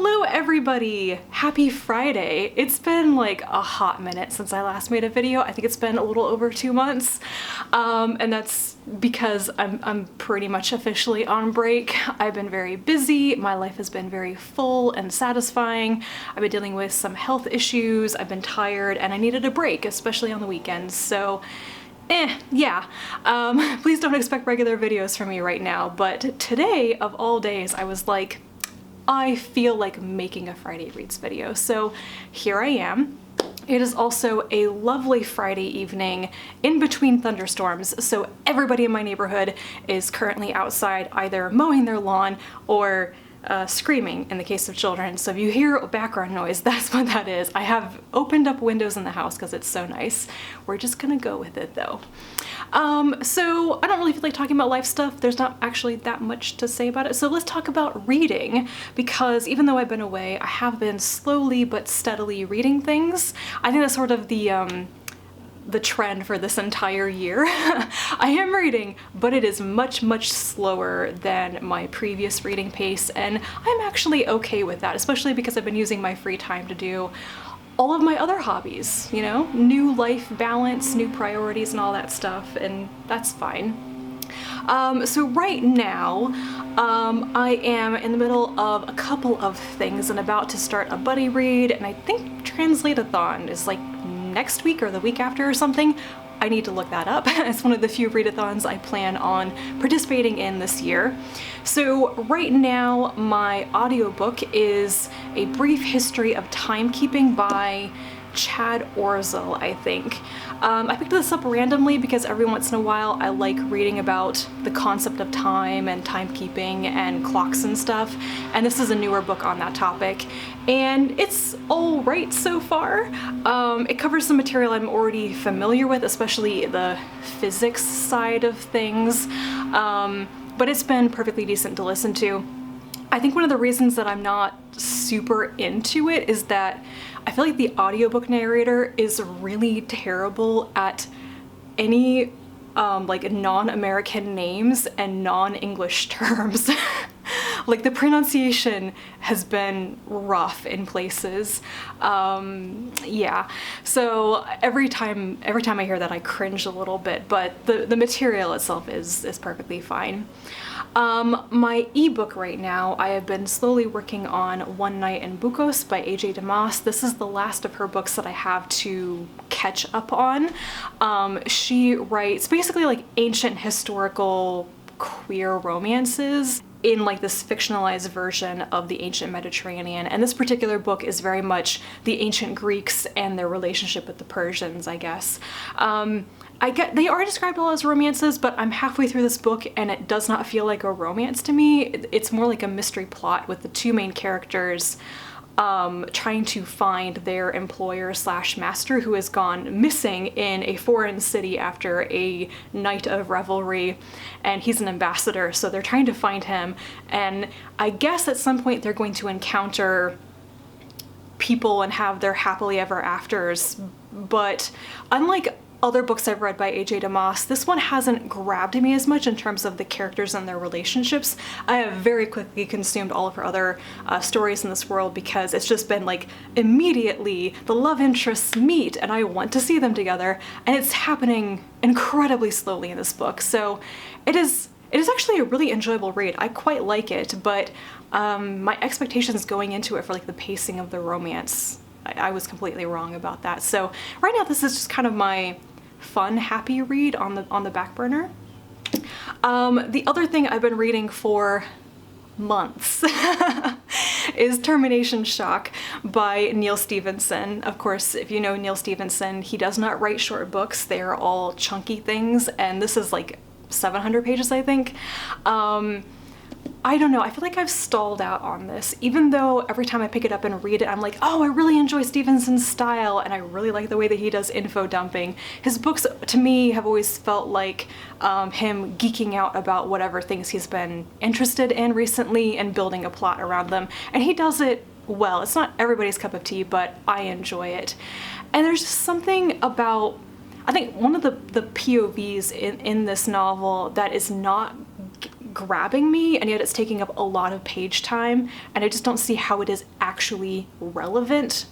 Hello everybody! Happy Friday! It's been like a hot minute since I last made a video. I think it's been a little over 2 months. And that's because I'm pretty much officially on break. I've been very busy, my life has been very full and satisfying. I've been dealing with some health issues, I've been tired, and I needed a break, especially on the weekends. So yeah. Please don't expect regular videos from me right now, but today of all days I was like, I feel like making a Friday Reads video, so here I am. It is also a lovely Friday evening in between thunderstorms, so everybody in my neighborhood is currently outside either mowing their lawn or screaming in the case of children. So if you hear background noise, that's what that is. I have opened up windows in the house because it's so nice. We're just gonna go with it though. So I don't really feel like talking about life stuff. There's not actually that much to say about it. So let's talk about reading, because even though I've been away, I have been slowly but steadily reading things. I think that's sort of the trend for this entire year. I am reading, but it is much, much slower than my previous reading pace, and I'm actually okay with that, especially because I've been using my free time to do all of my other hobbies, you know? New life balance, new priorities, and all that stuff, and that's fine. So right now, I am in the middle of a couple of things and about to start a buddy read, and I think Translate-a-thon is like next week or the week after or something. I need to look that up. It's one of the few readathons I plan on participating in this year. So right now my audiobook is A Brief History of Timekeeping by Chad Orzel, I think. I picked this up randomly because every once in a while I like reading about the concept of time and timekeeping and clocks and stuff, and this is a newer book on that topic, and it's alright so far. It covers some material I'm already familiar with, especially the physics side of things, but it's been perfectly decent to listen to. I think one of the reasons that I'm not super into it is that I feel like the audiobook narrator is really terrible at any like non-American names and non-English terms. Like the pronunciation has been rough in places. Yeah, so every time I hear that I cringe a little bit, but the material itself is perfectly fine. My ebook right now, I have been slowly working on One Night in Bucos by AJ DeMoss. This is the last of her books that I have to catch up on. She writes basically like ancient historical queer romances in like this fictionalized version of the ancient Mediterranean, and this particular book is very much the ancient Greeks and their relationship with the Persians, I guess. They are described all as romances, but I'm halfway through this book and it does not feel like a romance to me. It's more like a mystery plot with the two main characters trying to find their employer slash master who has gone missing in a foreign city after a night of revelry, and he's an ambassador, so they're trying to find him, and I guess at some point they're going to encounter people and have their happily ever afters, but unlike other books I've read by AJ DeMoss, this one hasn't grabbed me as much in terms of the characters and their relationships. I have very quickly consumed all of her other stories in this world because it's just been like immediately the love interests meet and I want to see them together, and it's happening incredibly slowly in this book. So it is actually a really enjoyable read. I quite like it, but my expectations going into it for like the pacing of the romance, I was completely wrong about that. So right now this is just kind of my fun, happy read on the back burner. The other thing I've been reading for months is Termination Shock by Neal Stephenson. Of course, if you know Neal Stephenson, he does not write short books. They are all chunky things, and this is like 700 pages, I think. I don't know, I feel like I've stalled out on this, even though every time I pick it up and read it, I'm like, oh, I really enjoy Stevenson's style, and I really like the way that he does info dumping. His books, to me, have always felt like him geeking out about whatever things he's been interested in recently and building a plot around them, and he does it well. It's not everybody's cup of tea, but I enjoy it. And there's just something about, I think one of the POVs in this novel that is not grabbing me, and yet it's taking up a lot of page time, and I just don't see how it is actually relevant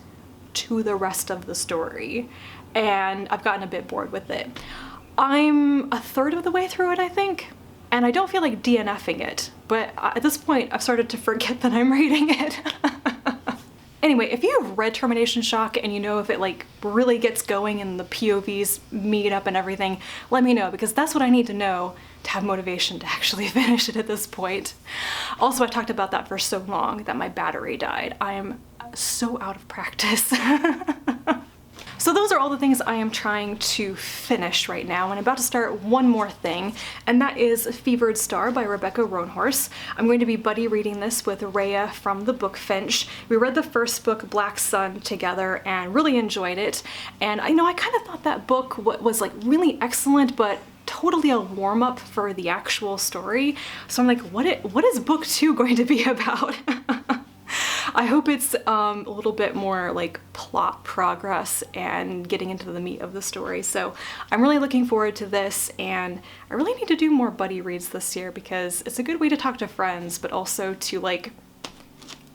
to the rest of the story. And I've gotten a bit bored with it. I'm a third of the way through it, I think, and I don't feel like DNFing it, but at this point I've started to forget that I'm reading it. Anyway, if you've read Termination Shock and you know if it like really gets going and the POVs meet up and everything, let me know, because that's what I need to know to have motivation to actually finish it at this point. Also, I talked about that for so long that my battery died. I am so out of practice. So those are all the things I am trying to finish right now, and I'm about to start one more thing, and that is Fevered Star by Rebecca Roanhorse. I'm going to be buddy reading this with Rhea from the Book Finch. We read the first book, Black Sun, together and really enjoyed it, and I kind of thought that book was like really excellent, but totally a warm-up for the actual story. So I'm like, what is book 2 going to be about? I hope it's a little bit more like plot progress and getting into the meat of the story. So I'm really looking forward to this, and I really need to do more buddy reads this year because it's a good way to talk to friends, but also to like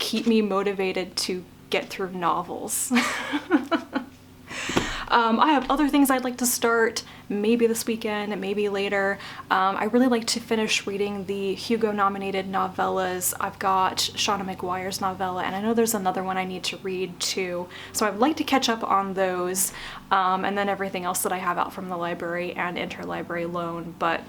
keep me motivated to get through novels. I have other things I'd like to start, maybe this weekend, maybe later. I really like to finish reading the Hugo-nominated novellas. I've got Shauna McGuire's novella, and I know there's another one I need to read too. So I'd like to catch up on those, and then everything else that I have out from the library and interlibrary loan, but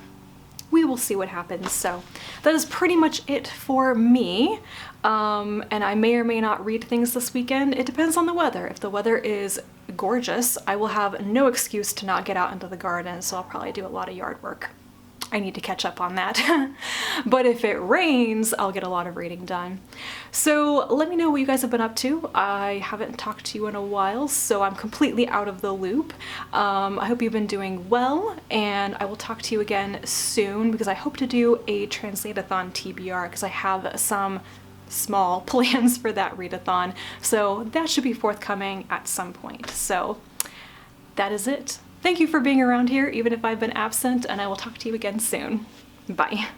we will see what happens. So that is pretty much it for me. And I may or may not read things this weekend. It depends on the weather. If the weather is gorgeous, I will have no excuse to not get out into the garden, so I'll probably do a lot of yard work. I need to catch up on that. But if it rains, I'll get a lot of reading done. So let me know what you guys have been up to. I haven't talked to you in a while, so I'm completely out of the loop. I hope you've been doing well, and I will talk to you again soon, because I hope to do a Translate-a-thon TBR, because I have some small plans for that readathon, so that should be forthcoming at some point. So that is it. Thank you for being around here, even if I've been absent, and I will talk to you again soon. Bye.